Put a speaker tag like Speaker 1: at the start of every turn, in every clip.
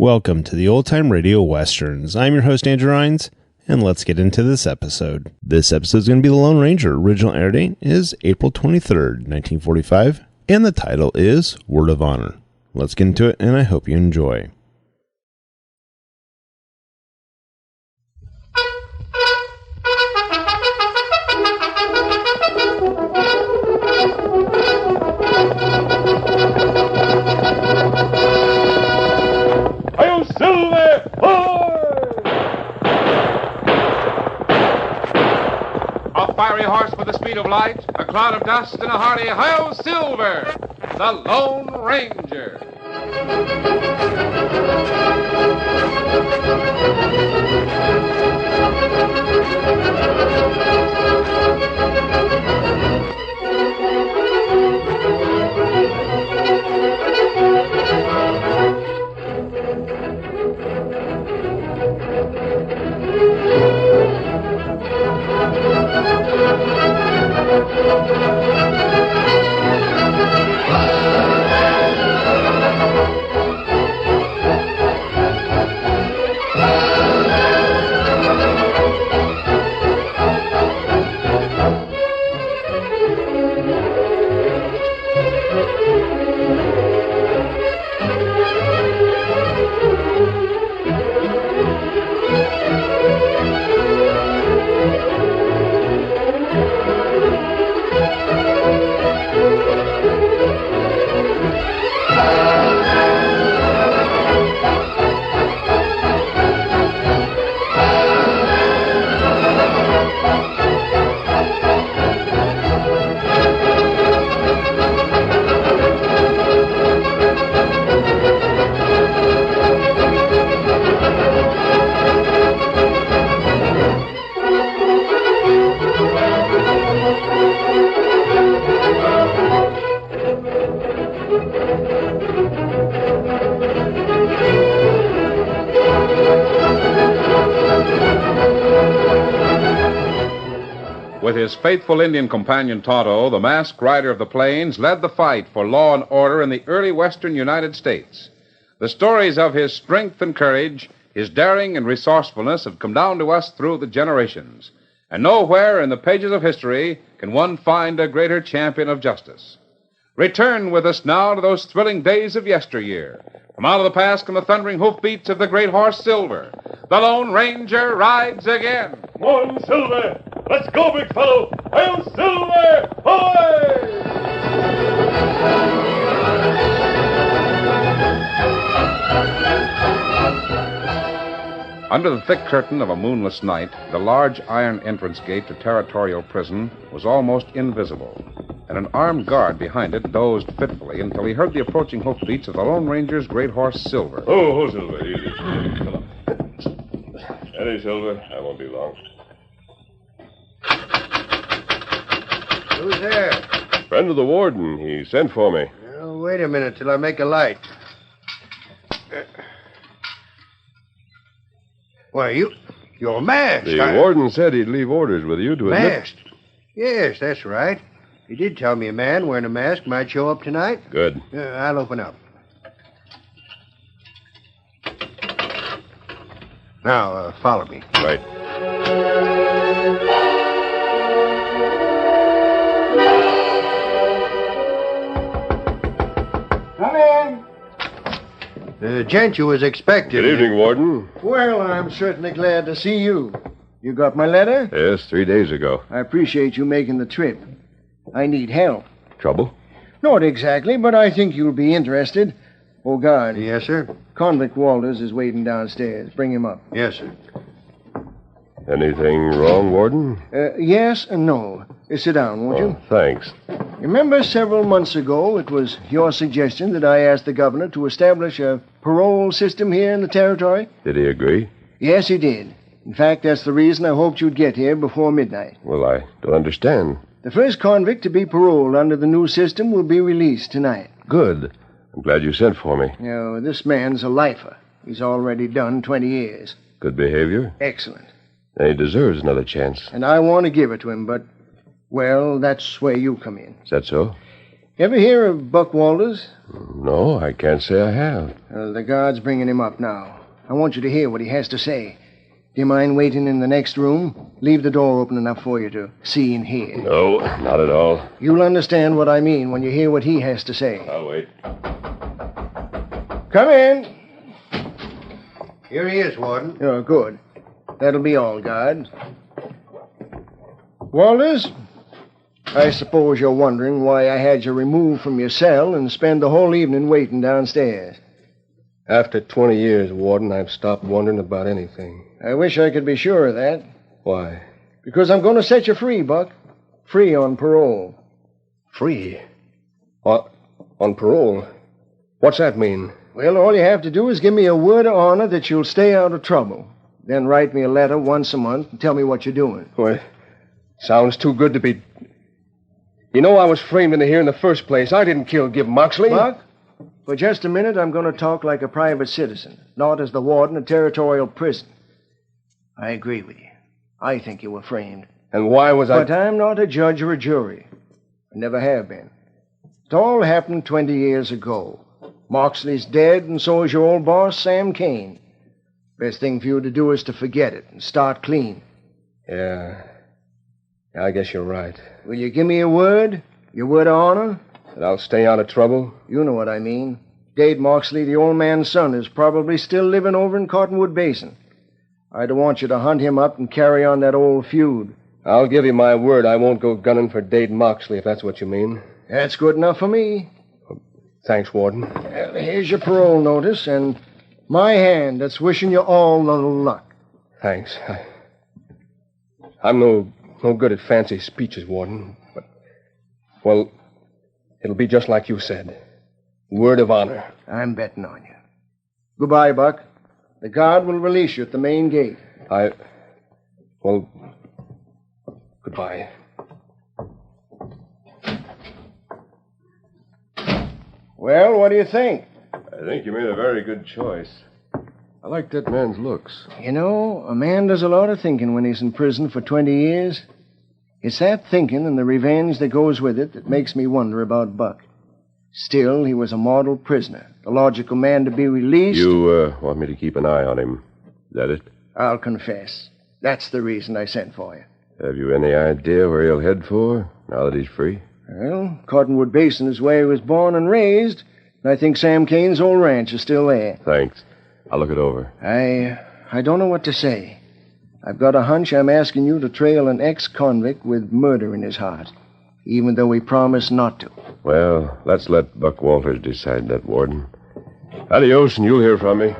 Speaker 1: Welcome to the Old Time Radio Westerns. I'm your host, Andrew Rhynes, and let's get into this episode. This episode is going to be The Lone Ranger. Original air date is April 23rd, 1945, and the title is Word of Honor. Let's get into it, and I hope you enjoy.
Speaker 2: Fiery horse with the speed of light, a cloud of dust, and a hearty hi-yo Silver, the Lone Ranger. With his faithful Indian companion Tonto, the masked rider of the plains led the fight for law and order in the early western United States. The stories of his strength and courage, his daring and resourcefulness have come down to us through the generations. And nowhere in the pages of history can one find a greater champion of justice. Return with us now to those thrilling days of yesteryear. From out of the past come the thundering hoofbeats of the great horse Silver. The Lone Ranger rides again.
Speaker 3: Come on, Silver! Let's go, big fellow! Hail, Silver! Ahoy!
Speaker 2: Under the thick curtain of a moonless night, the large iron entrance gate to Territorial Prison was almost invisible, and an armed guard behind it dozed fitfully until he heard the approaching hoofbeats of the Lone Ranger's great horse Silver.
Speaker 3: Oh, Silver, easy. Come on. Steady, Silver. I won't be long.
Speaker 4: Who's there?
Speaker 3: Friend of the warden. He sent for me.
Speaker 4: Oh, wait a minute till I make a light. Why, you're masked.
Speaker 3: The warden said he'd leave orders with you to admit...
Speaker 4: Masked? Yes, that's right. He did tell me a man wearing a mask might show up tonight.
Speaker 3: Good.
Speaker 4: I'll open up. Now, follow me.
Speaker 3: Right.
Speaker 4: Come in. The gent you was expecting.
Speaker 3: Good evening, warden.
Speaker 5: Well, I'm certainly glad to see you. You got my letter?
Speaker 3: Yes, 3 days ago.
Speaker 5: I appreciate you making the trip. I need help.
Speaker 3: Trouble?
Speaker 5: Not exactly, but I think you'll be interested. Oh, guard.
Speaker 4: Yes, sir.
Speaker 5: Convict Walters is waiting downstairs. Bring him up.
Speaker 4: Yes, sir.
Speaker 3: Anything wrong, warden?
Speaker 5: Yes and no. Sit down, won't you?
Speaker 3: Thanks.
Speaker 5: Remember several months ago, it was your suggestion that I asked the governor to establish a parole system here in the territory?
Speaker 3: Did he agree?
Speaker 5: Yes, he did. In fact, that's the reason I hoped you'd get here before midnight.
Speaker 3: Well, I don't understand.
Speaker 5: The first convict to be paroled under the new system will be released tonight.
Speaker 3: Good. I'm glad you sent for me.
Speaker 5: This man's a lifer. He's already done 20 years.
Speaker 3: Good behavior?
Speaker 5: Excellent.
Speaker 3: Then he deserves another chance.
Speaker 5: And I want to give it to him, but, well, that's where you come in.
Speaker 3: Is that so?
Speaker 5: Ever hear of Buck Walters?
Speaker 6: No, I can't say I have.
Speaker 5: The guard's bringing him up now. I want you to hear what he has to say. Do you mind waiting in the next room? Leave the door open enough for you to see and hear.
Speaker 6: No, not at all.
Speaker 5: You'll understand what I mean when you hear what he has to say.
Speaker 6: I'll wait.
Speaker 5: Come in.
Speaker 4: Here he is, Warden.
Speaker 5: Oh, good. That'll be all, guard. Walters, I suppose you're wondering why I had you removed from your cell and spend the whole evening waiting downstairs.
Speaker 6: After 20 years, Warden, I've stopped wondering about anything.
Speaker 5: I wish I could be sure of that.
Speaker 6: Why?
Speaker 5: Because I'm going to set you free, Buck. Free on parole.
Speaker 6: Free? On parole? What's that mean?
Speaker 5: Well, all you have to do is give me a word of honor that you'll stay out of trouble. Then write me a letter once a month and tell me what you're doing.
Speaker 6: Well, sounds too good to be... You know I was framed into here in the first place. I didn't kill Gib Moxley.
Speaker 5: Buck, for just a minute, I'm going to talk like a private citizen, not as the warden of territorial prison. I agree with you. I think you were framed.
Speaker 6: And why was I...
Speaker 5: But I'm not a judge or a jury. I never have been. It all happened 20 years ago. Moxley's dead, and so is your old boss, Sam Kane. Best thing for you to do is to forget it and start clean.
Speaker 6: Yeah, I guess you're right.
Speaker 5: Will you give me a word? Your word of honor?
Speaker 6: That I'll stay out of trouble?
Speaker 5: You know what I mean. Dade Moxley, the old man's son, is probably still living over in Cottonwood Basin. I don't want you to hunt him up and carry on that old feud.
Speaker 6: I'll give you my word I won't go gunning for Dade Moxley, if that's what you mean.
Speaker 5: That's good enough for me.
Speaker 6: Thanks, Warden.
Speaker 5: Well, here's your parole notice, and my hand that's wishing you all the luck.
Speaker 6: Thanks. I'm no good at fancy speeches, Warden, but, well, it'll be just like you said. Word of honor.
Speaker 5: I'm betting on you. Goodbye, Buck. The guard will release you at the main gate.
Speaker 6: Well, goodbye.
Speaker 5: Well, what do you think?
Speaker 6: I think you made a very good choice. I like that man's looks.
Speaker 5: You know, a man does a lot of thinking when he's in prison for 20 years. It's that thinking and the revenge that goes with it that makes me wonder about Buck. Still, he was a model prisoner, the logical man to be released.
Speaker 6: You want me to keep an eye on him. Is that it?
Speaker 5: I'll confess. That's the reason I sent for you.
Speaker 6: Have you any idea where he'll head for, now that he's free?
Speaker 5: Well, Cottonwood Basin is where he was born and raised, and I think Sam Kane's old ranch is still there.
Speaker 6: Thanks. I'll look it over.
Speaker 5: I don't know what to say. I've got a hunch I'm asking you to trail an ex-convict with murder in his heart, even though he promised not to.
Speaker 6: Well, let's let Buck Walters decide that, Warden. Adios, and you'll hear from me.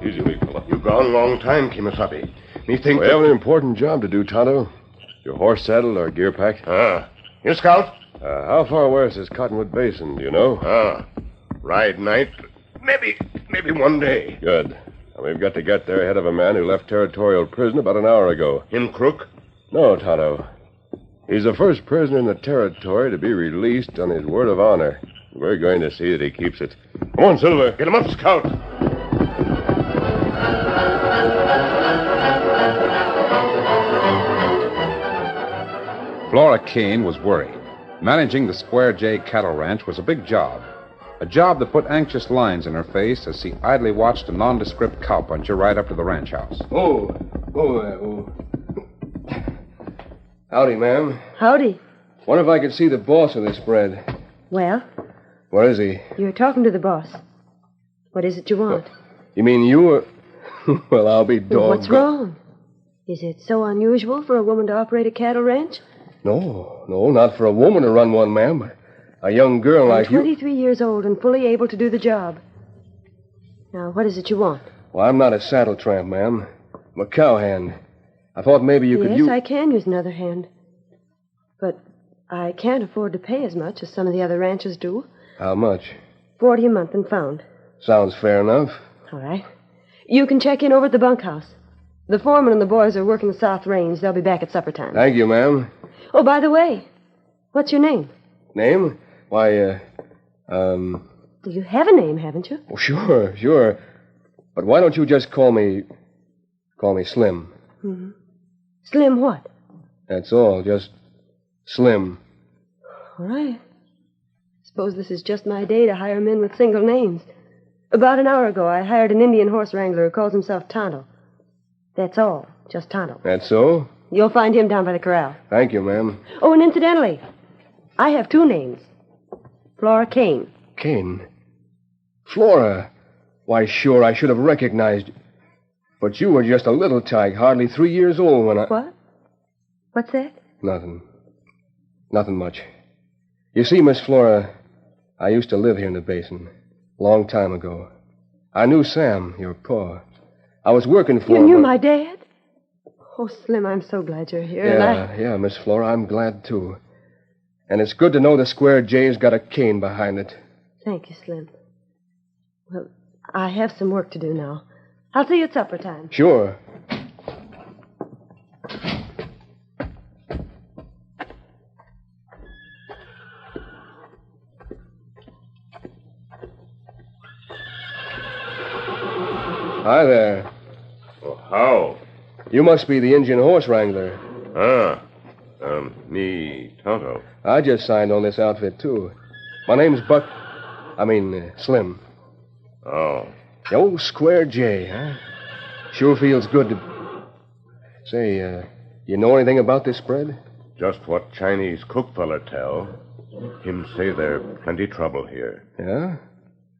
Speaker 3: Easy, big fella. You gone long time, Kimasabi. Me think...
Speaker 6: We have an important job to do, Tonto. Your horse saddled or gear packed?
Speaker 3: You scout?
Speaker 6: How far west is Cottonwood Basin, do you know?
Speaker 3: Ride night. Maybe one day.
Speaker 6: Good. Now, we've got to get there ahead of a man who left territorial prison about an hour ago.
Speaker 3: In Crook?
Speaker 6: No, Tonto. He's the first prisoner in the territory to be released on his word of honor. We're going to see that he keeps it.
Speaker 3: Come on, Silver. Get him up, Scout.
Speaker 2: Flora Kane was worried. Managing the Square J cattle ranch was a big job. A job that put anxious lines in her face as she idly watched a nondescript cowpuncher ride up to the ranch house.
Speaker 6: Oh. Howdy, ma'am.
Speaker 7: Howdy.
Speaker 6: Wonder if I could see the boss of this spread.
Speaker 7: Well,
Speaker 6: Where is he?
Speaker 7: you're talking to the boss. What is it you want?
Speaker 6: You mean you were... Well, I'll be
Speaker 7: Well,
Speaker 6: doggone.
Speaker 7: what's wrong? Is it so unusual for a woman to operate a cattle ranch?
Speaker 6: No, not for a woman to run one, ma'am. But a young girl
Speaker 7: I'm
Speaker 6: like you...
Speaker 7: 23 years old and fully able to do the job. Now, what is it you want?
Speaker 6: Well, I'm not a saddle tramp, ma'am. I'm a cowhand. I thought maybe you could
Speaker 7: Yes,
Speaker 6: use...
Speaker 7: I can use another hand. But I can't afford to pay as much as some of the other ranchers do.
Speaker 6: How much?
Speaker 7: $40 a month and found.
Speaker 6: Sounds fair enough.
Speaker 7: All right. You can check in over at the bunkhouse. The foreman and the boys are working the south range. They'll be back at supper time.
Speaker 6: Thank you, ma'am.
Speaker 7: Oh, by the way, what's your name?
Speaker 6: Name? Why,
Speaker 7: Well, you have a name, haven't you?
Speaker 6: Oh, sure. But why don't you just call me Slim?
Speaker 7: Mm-hmm. Slim what?
Speaker 6: That's all, just Slim.
Speaker 7: All right. Suppose this is just my day to hire men with single names. About an hour ago, I hired an Indian horse wrangler who calls himself Tonto. That's all, just Tonto.
Speaker 6: That's so?
Speaker 7: You'll find him down by the corral.
Speaker 6: Thank you, ma'am.
Speaker 7: Oh, and incidentally, I have 2 names. Flora Kane.
Speaker 6: Kane? Flora? Why, sure, I should have recognized you. But you were just a little tyke, hardly 3 years old when I...
Speaker 7: What? What's that?
Speaker 6: Nothing much. You see, Miss Flora, I used to live here in the basin. Long time ago. I knew Sam, your pa. I was working for him.
Speaker 7: You knew my dad? Oh, Slim, I'm so glad you're here.
Speaker 6: Yeah, Miss Flora, I'm glad, too. And it's good to know the Square J's got a cane behind it.
Speaker 7: Thank you, Slim. Well, I have some work to do now. I'll see you at supper time.
Speaker 6: Sure. Hi there.
Speaker 8: Oh, how?
Speaker 6: You must be the Indian horse wrangler.
Speaker 8: Me, Tonto.
Speaker 6: I just signed on this outfit, too. My name's Slim.
Speaker 8: Oh.
Speaker 6: The old Square J, huh? Sure feels good to... Say, you know anything about this spread?
Speaker 8: Just what Chinese cook fella tell. Him say there plenty trouble here.
Speaker 6: Yeah?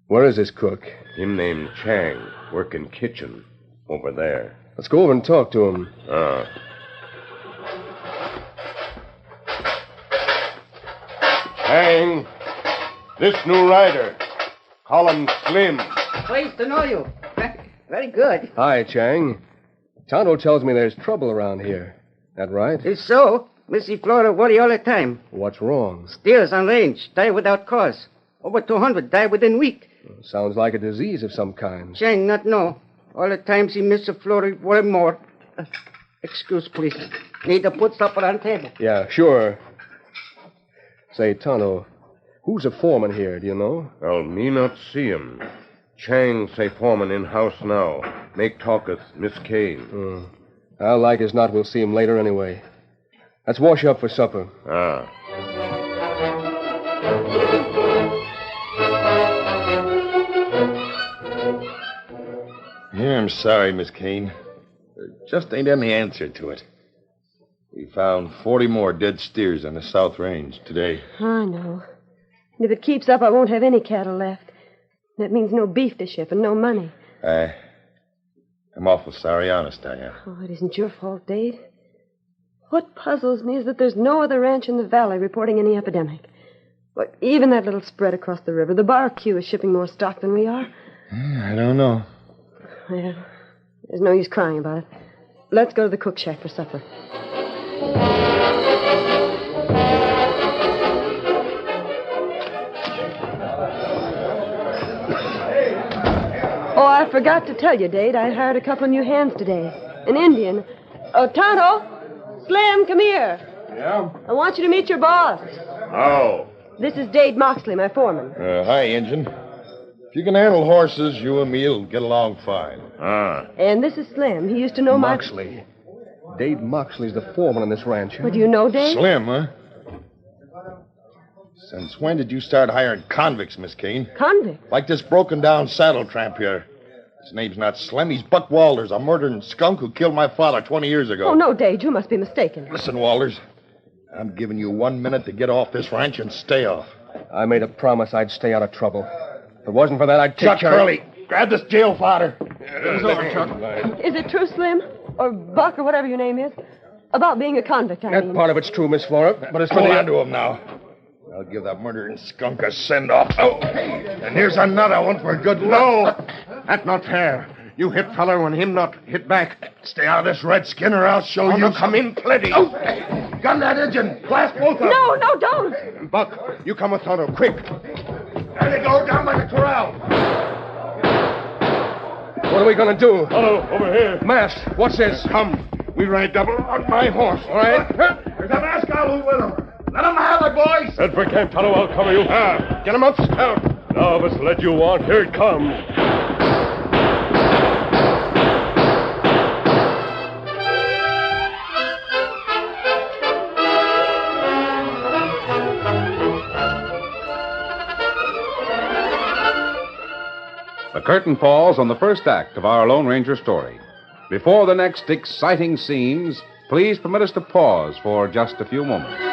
Speaker 6: Where is this cook?
Speaker 8: Him named Chang, working kitchen. Over there.
Speaker 6: Let's go over and talk to him.
Speaker 8: Chang, this new rider. Call him Slim.
Speaker 9: Pleased to know you. Very good.
Speaker 6: Hi, Chang. Tonto tells me there's trouble around here. That right?
Speaker 9: It's so. Missy Flora worry all the time.
Speaker 6: What's wrong?
Speaker 9: Steers on range. Die without cause. Over 200 die within week.
Speaker 6: Sounds like a disease of some kind.
Speaker 9: Chang not know. All the time she Missy Flora worry more. Excuse, please. Need to put supper on table.
Speaker 6: Yeah, sure. Say, Tonto, who's a foreman here, do you know?
Speaker 8: Well, me not see him. Chang say foreman in house now. Make talketh Miss Kane.
Speaker 6: I'll like as not we'll see him later anyway. Let's wash up for supper.
Speaker 10: Yeah, I'm sorry, Miss Kane. There just ain't any answer to it. We found 40 more dead steers on the South Range today.
Speaker 7: I know. And if it keeps up, I won't have any cattle left. That means no beef to ship and no money.
Speaker 10: I'm awful sorry, honest I am.
Speaker 7: Oh, it isn't your fault, Dade. What puzzles me is that there's no other ranch in the valley reporting any epidemic. But even that little spread across the river, the bar queue is shipping more stock than we are.
Speaker 10: I don't know.
Speaker 7: Well, there's no use crying about it. Let's go to the cook shack for supper. Oh, I forgot to tell you, Dade. I hired a couple of new hands today. An Indian. Oh, Tonto! Slim, come here.
Speaker 10: Yeah?
Speaker 7: I want you to meet your boss.
Speaker 8: Oh.
Speaker 7: This is Dade Moxley, my foreman.
Speaker 10: Hi, Injun. If you can handle horses, you and me'll get along fine.
Speaker 7: And this is Slim. He used to know
Speaker 6: Moxley. Dade Moxley's the foreman on this ranch.
Speaker 7: What, do you know Dade?
Speaker 10: Slim, huh? Since when did you start hiring convicts, Miss Kane?
Speaker 7: Convict?
Speaker 10: Like this broken-down saddle tramp here. His name's not Slim. He's Buck Walters, a murdering skunk who killed my father 20 years ago.
Speaker 7: Oh, no, Dade. You must be mistaken.
Speaker 10: Listen, Walters. I'm giving you 1 minute to get off this ranch and stay off.
Speaker 6: I made a promise I'd stay out of trouble. If it wasn't for that, I'd take
Speaker 10: Chuck Curley, grab this jail fodder.
Speaker 7: Is it true, Slim? Or Buck, or whatever your name is? About being a convict, I mean.
Speaker 6: That part of it's true, Miss Flora, but it's for
Speaker 10: Hold
Speaker 6: the...
Speaker 10: on to him now. I'll give that murdering skunk a send-off. Oh, and here's another one for good luck.
Speaker 8: No, that's not fair. You hit feller when him not hit back.
Speaker 10: Stay out of this, redskin, or I'll show you.
Speaker 8: Come in plenty.
Speaker 10: Oh, gun that engine. Blast both of them.
Speaker 7: No, don't.
Speaker 8: Buck, you come with Tonto, quick.
Speaker 10: There they go, down by the corral.
Speaker 6: What are we going to do?
Speaker 8: Tonto, over here.
Speaker 6: Masked, what's this?
Speaker 8: Come. We ride double on my horse.
Speaker 6: All right.
Speaker 10: There's a mask out with him. Let him have it, boys.
Speaker 3: Head for camp, Tonto. I'll cover you.
Speaker 8: Get him up, scout.
Speaker 3: Now, if it's lead you want, here it comes.
Speaker 2: The curtain falls on the first act of our Lone Ranger story. Before the next exciting scenes, please permit us to pause for just a few moments.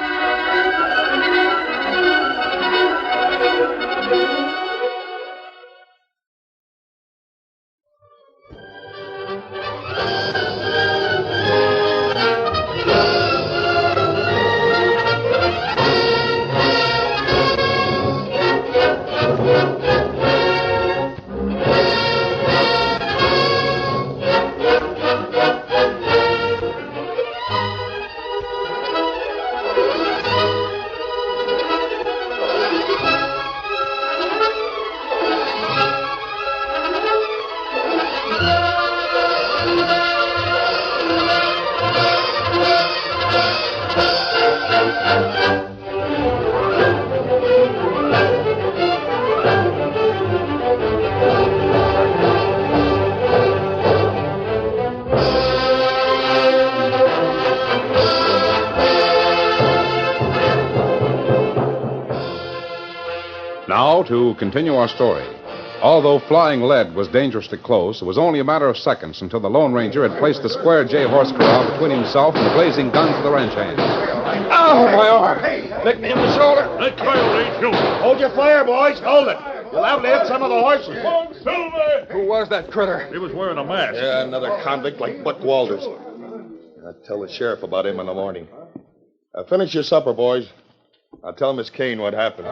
Speaker 2: Now, to continue our story. Although flying lead was dangerously close, it was only a matter of seconds until the Lone Ranger had placed the Square J horse corral between himself and the blazing guns of the ranch hands.
Speaker 3: Oh, my arm! Lick me in the shoulder. That coyote ain't shooting. Hold your fire, boys. Hold it. You'll have to hit some of the horses. Long Silver!
Speaker 10: Who was that critter?
Speaker 3: He was wearing a mask.
Speaker 10: Yeah, another convict like Buck Walters. I'll tell the sheriff about him in the morning. Finish your supper, boys. I'll tell Miss Kane what happened.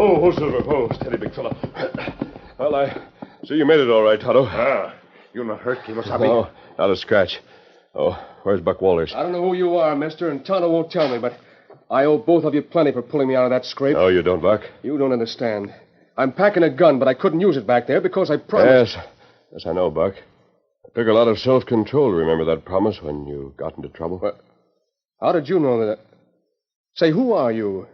Speaker 3: Oh, Silver. Oh, steady, big fella.
Speaker 10: Well, I see you made it all right, Tonto.
Speaker 3: You're not hurt, Kimasabi.
Speaker 10: No, not a scratch. Oh, where's Buck Walters?
Speaker 6: I don't know who you are, mister, and Tonto won't tell me, but I owe both of you plenty for pulling me out of that scrape.
Speaker 10: No, you don't, Buck.
Speaker 6: You don't understand. I'm packing a gun, but I couldn't use it back there because I promised.
Speaker 10: Yes, I know, Buck. It took a lot of self-control to remember that promise when you got into trouble.
Speaker 6: What? How did you know that? Say, who are you?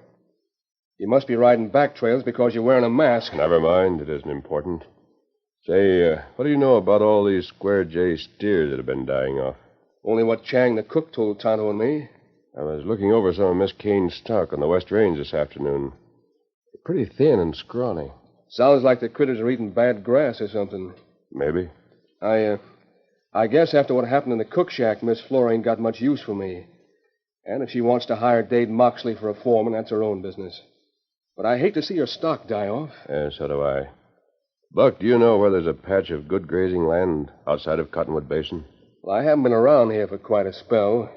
Speaker 6: You must be riding back trails because you're wearing a mask.
Speaker 10: Never mind. It isn't important. Say, what do you know about all these Square J steers that have been dying off?
Speaker 6: Only what Chang the cook told Tonto and me.
Speaker 10: I was looking over some of Miss Kane's stock on the West Range this afternoon. They're pretty thin and scrawny.
Speaker 6: Sounds like the critters are eating bad grass or something.
Speaker 10: Maybe.
Speaker 6: I guess after what happened in the cook shack, Miss Flora ain't got much use for me. And if she wants to hire Dade Moxley for a foreman, that's her own business. But I hate to see her stock die off.
Speaker 10: Yeah, so do I. Buck, do you know where there's a patch of good grazing land outside of Cottonwood Basin?
Speaker 6: Well, I haven't been around here for quite a spell.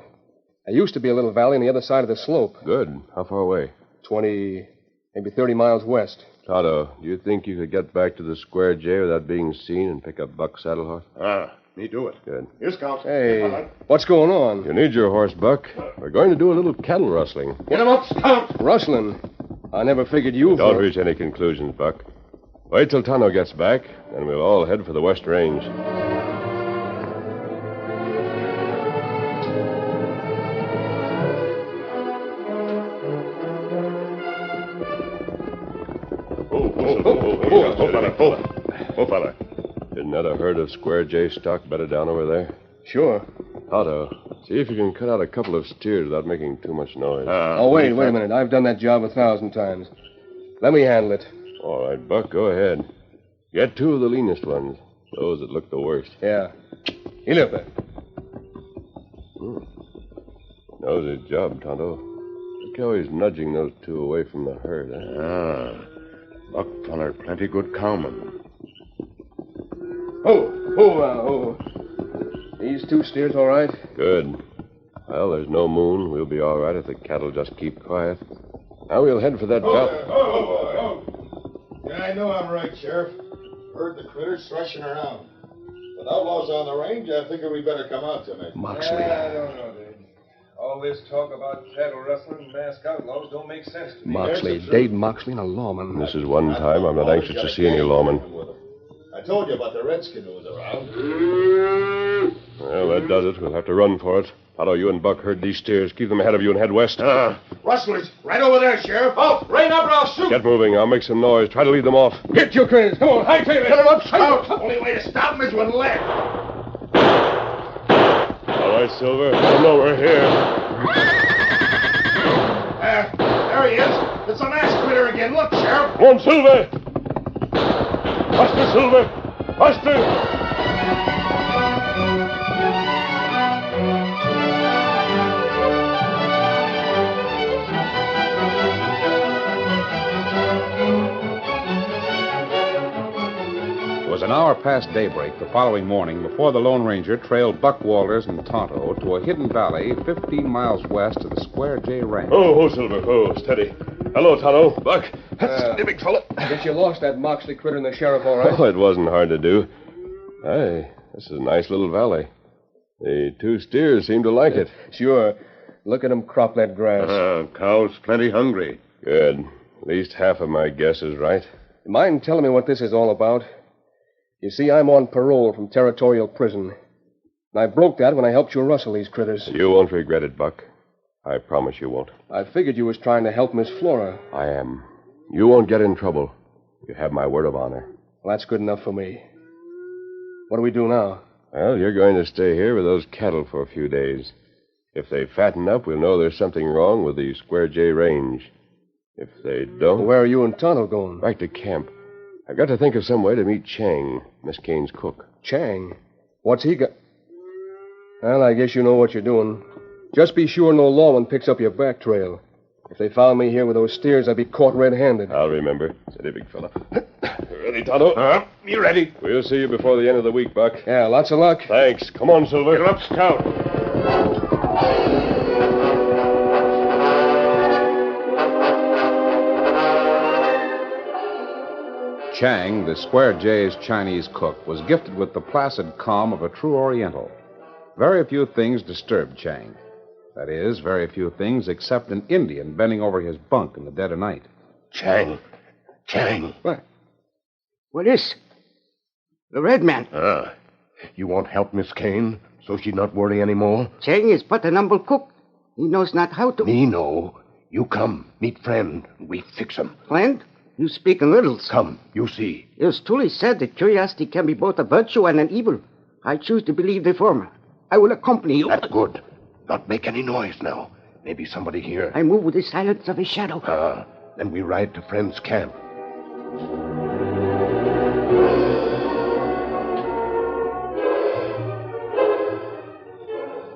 Speaker 6: There used to be a little valley on the other side of the slope.
Speaker 10: Good. How far away?
Speaker 6: 20, maybe 30 miles west.
Speaker 10: Tonto, do you think you could get back to the Square J without being seen and pick up Buck's saddle horse?
Speaker 3: Me do it.
Speaker 10: Good.
Speaker 3: Here, Scout.
Speaker 6: Hey, what's going on?
Speaker 10: You need your horse, Buck. We're going to do a little cattle rustling.
Speaker 3: Get him up, Scout.
Speaker 6: Rustling? I never figured you...
Speaker 10: Don't reach any conclusions, Buck. Wait till Tonto gets back, and we'll all head for the West Range.
Speaker 3: Oh, fella.
Speaker 10: Didn't that herd of Square J stock bedded down over there?
Speaker 6: Sure.
Speaker 10: Tonto, see if you can cut out a couple of steers without making too much noise.
Speaker 6: Wait a minute. I've done that job 1,000 times. Let me handle it.
Speaker 10: All right, Buck, go ahead. Get two of the leanest ones, those that look the worst.
Speaker 6: Yeah. Here, look.
Speaker 10: Knows his job, Tonto. Look how he's nudging those two away from the herd.
Speaker 3: Buck feller, plenty good cowman.
Speaker 6: These two steers all right?
Speaker 10: Good. Well, there's no moon. We'll be all right if the cattle just keep quiet. Now we'll head for that valley.
Speaker 11: Yeah, I know I'm right, Sheriff. Heard the critters threshing around. With outlaws on the range, I figure we better come out tonight.
Speaker 6: Moxley.
Speaker 11: I don't know, Dave.
Speaker 12: All this talk about cattle rustling and masked outlaws don't make sense to me.
Speaker 6: Moxley, Dade Moxley, and a lawman.
Speaker 8: This is one time I'm not anxious to see any lawmen.
Speaker 11: I told you about the redskin who was around.
Speaker 8: Well, that does it. We'll have to run for it. Tonto, you and Buck herd these steers. Keep them ahead of you and head west.
Speaker 11: Rustlers, right over there, Sheriff.
Speaker 3: Oh, rein up or I'll shoot.
Speaker 8: Get moving. I'll make some noise. Try to lead them off.
Speaker 6: Get your critters. Come on, hightail it.
Speaker 11: Get them up, shout. Only way to stop them is with lead.
Speaker 8: All right, Silver. Let them know we're here.
Speaker 11: There he is. It's a masked critter again. Look, Sheriff.
Speaker 8: Come on, Silver. Faster, Silver. Faster.
Speaker 2: It was an hour past daybreak the following morning before the Lone Ranger trailed Buck Walters and Tonto to a hidden valley 15 miles west of the Square J Ranch.
Speaker 8: Oh, Silver. Oh, steady. Hello, Tonto. Buck. Steady, big fella.
Speaker 6: Guess you lost that Moxley critter and the sheriff, all right?
Speaker 8: Oh, it wasn't hard to do. Hey, this is a nice little valley. The two steers seem to like it.
Speaker 6: Sure. Look at them crop that grass.
Speaker 8: Cows plenty hungry. Good. At least half of my guess is right.
Speaker 6: Mind telling me what this is all about? You see, I'm on parole from territorial prison. And I broke that when I helped you rustle these critters.
Speaker 8: You won't regret it, Buck. I promise you won't.
Speaker 6: I figured you was trying to help Miss Flora.
Speaker 8: I am. You won't get in trouble. You have my word of honor.
Speaker 6: Well, that's good enough for me. What do we do now?
Speaker 8: Well, you're going to stay here with those cattle for a few days. If they fatten up, we'll know there's something wrong with the Square J Range. If they don't...
Speaker 6: Well, where are you and Tonto going?
Speaker 8: Back to camp. I've got to think of some way to meet Chang, Miss Kane's cook.
Speaker 6: Chang? What's he got? Well, I guess you know what you're doing. Just be sure no lawman picks up your back trail. If they found me here with those steers, I'd be caught red-handed.
Speaker 8: I'll remember. Steady, big fella. Ready, Tonto?
Speaker 11: You ready?
Speaker 8: We'll see you before the end of the week, Buck.
Speaker 6: Yeah, lots of luck.
Speaker 8: Thanks. Come on, Silver.
Speaker 11: Get up, Scout.
Speaker 2: Chang, the Square J's Chinese cook, was gifted with the placid calm of a true Oriental. Very few things disturbed Chang. That is, very few things except an Indian bending over his bunk in the dead of night.
Speaker 11: Chang.
Speaker 9: What? What is? The red man.
Speaker 11: You won't help Miss Kane, so she'd not worry anymore?
Speaker 9: Chang is but an humble cook. He knows not how to...
Speaker 11: Me know. You come, meet friend. We fix him.
Speaker 9: Friend? You speak in riddles.
Speaker 11: Come, you see.
Speaker 9: It is truly said that curiosity can be both a virtue and an evil. I choose to believe the former. I will accompany you.
Speaker 11: That's good. Not make any noise now. Maybe somebody here.
Speaker 9: I move with the silence of a shadow.
Speaker 11: Then we ride to friend's camp.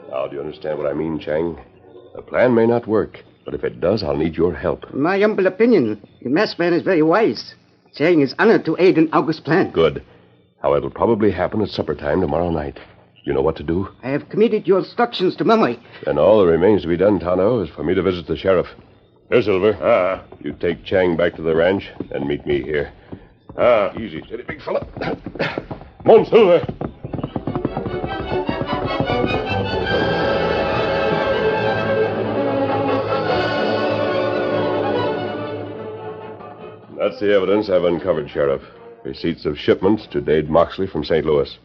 Speaker 8: Now, do you understand what I mean, Chang? The plan may not work, but if it does, I'll need your help.
Speaker 9: In my humble opinion, the masked man is very wise. Chang is honored to aid in August's plan.
Speaker 8: Good. How it'll probably happen at supper time tomorrow night. You know what to do?
Speaker 9: I have committed your instructions to memory.
Speaker 8: Then all that remains to be done, Tonto, is for me to visit the sheriff. Here, Silver. You take Chang back to the ranch and meet me here. Easy, steady, big fella. Come on, Silver. That's the evidence I've uncovered, Sheriff. Receipts of shipments to Dade Moxley from St. Louis.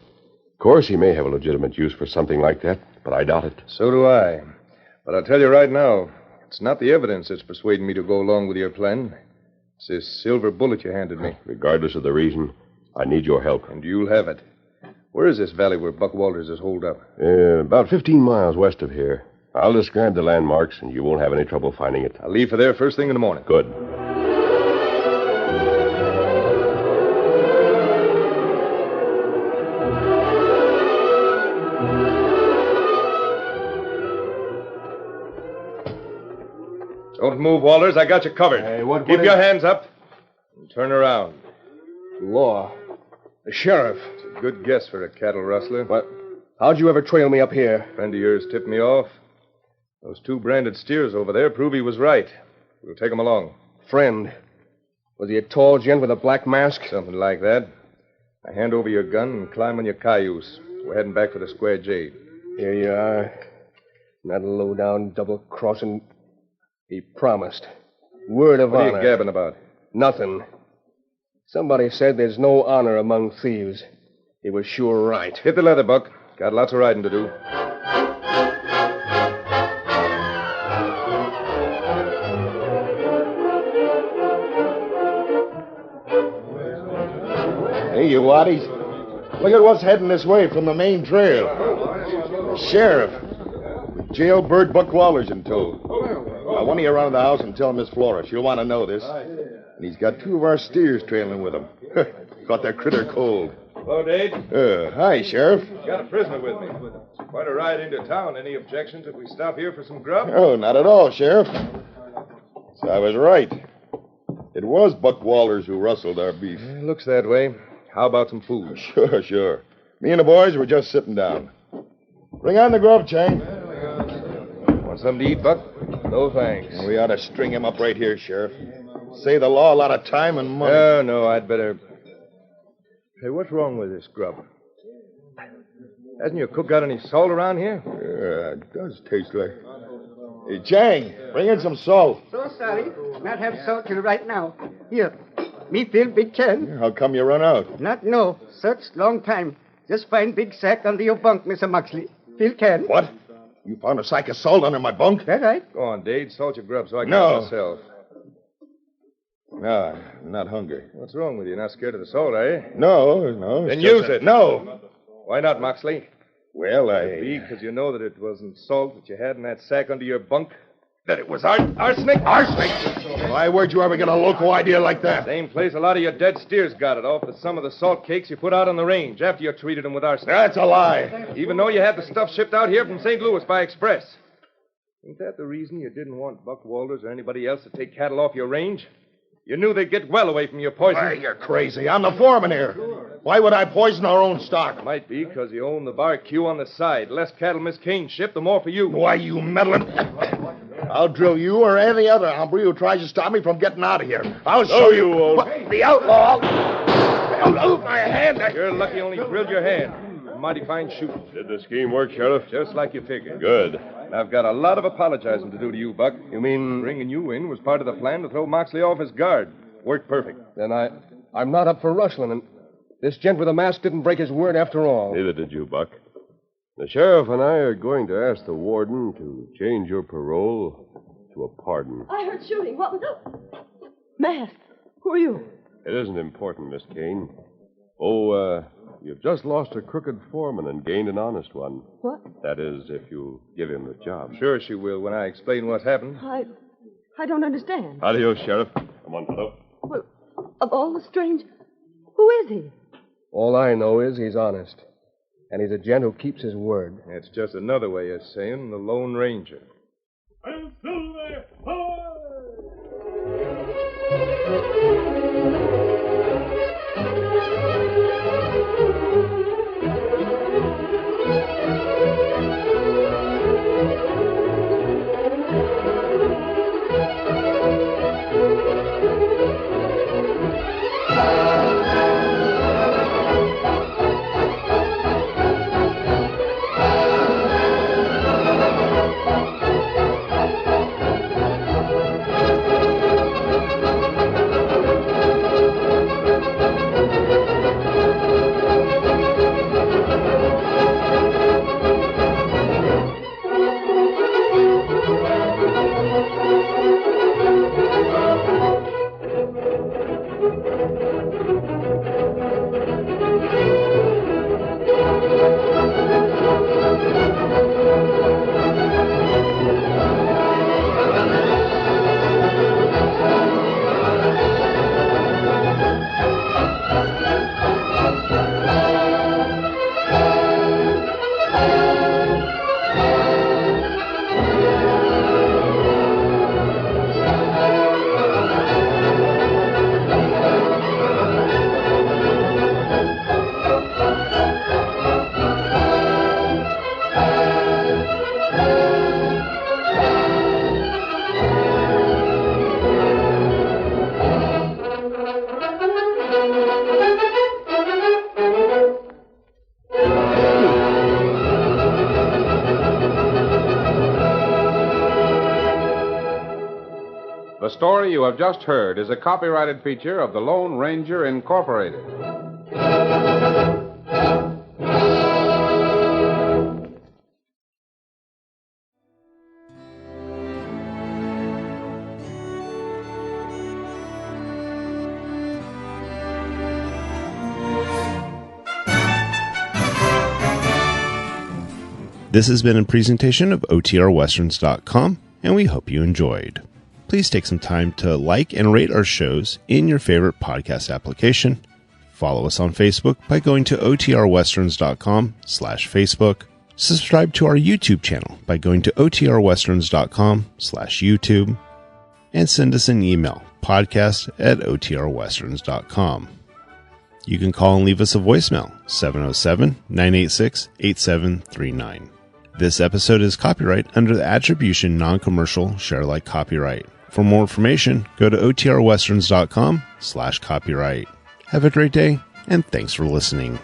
Speaker 8: Of course, he may have a legitimate use for something like that, but I doubt it.
Speaker 12: So do I. But I'll tell you right now, it's not the evidence that's persuading me to go along with your plan. It's this silver bullet you handed me.
Speaker 8: Regardless of the reason, I need your help.
Speaker 12: And you'll have it. Where is this valley where Buck Walters is holed up?
Speaker 8: About 15 miles west of here. I'll describe the landmarks, and you won't have any trouble finding it.
Speaker 12: I'll leave for there first thing in the morning.
Speaker 8: Good.
Speaker 12: Don't move, Walters. I got you covered.
Speaker 6: Hey, what
Speaker 12: Keep
Speaker 6: is...
Speaker 12: your hands up and turn around.
Speaker 6: Law. The sheriff.
Speaker 12: It's a good guess for a cattle rustler.
Speaker 6: What? How'd you ever trail me up here?
Speaker 12: A friend of yours tipped me off. Those two branded steers over there prove he was right. We'll take them along.
Speaker 6: Friend. Was he a tall gent with a black mask?
Speaker 12: Something like that. Now hand over your gun and climb on your cayuse. We're heading back for the Square J.
Speaker 6: Here you are. That low-down, double-crossing... He promised. Word of honor.
Speaker 12: What are you gabbing about?
Speaker 6: Nothing. Somebody said there's no honor among thieves. He was sure right.
Speaker 12: Hit the leather, Buck. Got lots of riding to do.
Speaker 3: Hey, you waddies. Look at what's heading this way from the main trail. The sheriff. With jailbird Buck Waller's in tow. Now, one of you run to the house and tell Miss Flora. She'll want to know this. And he's got 2 of our steers trailing with him. Caught that critter cold.
Speaker 12: Hello, Dade.
Speaker 3: Hi, Sheriff.
Speaker 12: Got a prisoner with me. Quite a ride into town. Any objections if we stop here for some grub?
Speaker 3: Oh, not at all, Sheriff. So I was right. It was Buck Waller's who rustled our beef.
Speaker 12: Looks that way. How about some food?
Speaker 3: Sure. Me and the boys were just sitting down. Bring on the grub, Chang.
Speaker 12: Want something to eat, Buck? No, thanks.
Speaker 3: We ought to string him up right here, Sheriff. Save the law a lot of time and money.
Speaker 12: No, I'd better... Hey, what's wrong with this grub? Hasn't your cook got any salt around here?
Speaker 3: Yeah, it does taste like... Hey, Chang, bring in some salt.
Speaker 9: So sorry. Not have salt till right now. Here. Me feel big can.
Speaker 3: How come you run out?
Speaker 9: Not know. Search long time. Just find big sack under your bunk, Mr. Moxley. Feel can.
Speaker 3: What? You found a sack of salt under my bunk?
Speaker 9: That right.
Speaker 12: Go on, Dade. Salt your grub so I can
Speaker 3: No.
Speaker 12: help myself.
Speaker 3: No, I'm not hungry.
Speaker 12: What's wrong with you? Not scared of the salt, are you?
Speaker 3: No.
Speaker 12: Then
Speaker 3: it's
Speaker 12: use
Speaker 3: just
Speaker 12: it.
Speaker 3: No.
Speaker 12: Why not, Moxley?
Speaker 3: Well,
Speaker 12: Because you know that it wasn't salt that you had in that sack under your bunk? That it was arsenic?
Speaker 3: Arsenic? Why, where'd you ever get a local idea like that?
Speaker 12: Same place a lot of your dead steers got it off of some of the salt cakes you put out on the range after you treated them with arsenic.
Speaker 3: That's a lie.
Speaker 12: Even though you had the stuff shipped out here from St. Louis by express. Ain't that the reason you didn't want Buck Walters or anybody else to take cattle off your range? You knew they'd get well away from your poison.
Speaker 3: Why, you're crazy. I'm the foreman here. Why would I poison our own stock?
Speaker 12: Might be because you own the bar queue on the side. The less cattle Miss Kane shipped, the more for you.
Speaker 3: Why, you meddling... I'll drill you or any other hombre who tries to stop me from getting out of here. I'll show you. The outlaw. Move my hand.
Speaker 12: You're lucky you only drilled your hand. Mighty fine shooting.
Speaker 8: Did the scheme work, Sheriff?
Speaker 12: Just like you figured.
Speaker 8: Good.
Speaker 12: And I've got a lot of apologizing to do to you, Buck. You mean bringing you in was part of the plan to throw Moxley off his guard? Worked perfect.
Speaker 6: Then I'm not up for rustling, and this gent with a mask didn't break his word after all.
Speaker 8: Neither did you, Buck. The sheriff and I are going to ask the warden to change your parole to a pardon.
Speaker 7: I heard shooting. What was it? Mask. Who are you?
Speaker 8: It isn't important, Miss Kane. Oh, you've just lost a crooked foreman and gained an honest one.
Speaker 7: What?
Speaker 8: That is, if you give him the job.
Speaker 12: Sure she will when I explain what happened.
Speaker 7: I don't understand.
Speaker 8: Adios, Sheriff. Come on, Tonto.
Speaker 7: Well, of all the strange... Who is he?
Speaker 6: All I know is he's honest. And he's a gent who keeps his word.
Speaker 12: It's just another way of saying the Lone Ranger.
Speaker 2: The story you have just heard is a copyrighted feature of the Lone Ranger Incorporated.
Speaker 1: This has been a presentation of OTRWesterns.com, and we hope you enjoyed. Please take some time to like and rate our shows in your favorite podcast application. Follow us on Facebook by going to OTRWesterns.com/Facebook. Subscribe to our YouTube channel by going to OTRWesterns.com/YouTube. And send us an email, podcast@OTRWesterns.com. You can call and leave us a voicemail, 707-986-8739. This episode is copyright under the Attribution Non-Commercial Share-alike copyright. For more information, go to OTRWesterns.com/copyright. Have a great day, and thanks for listening.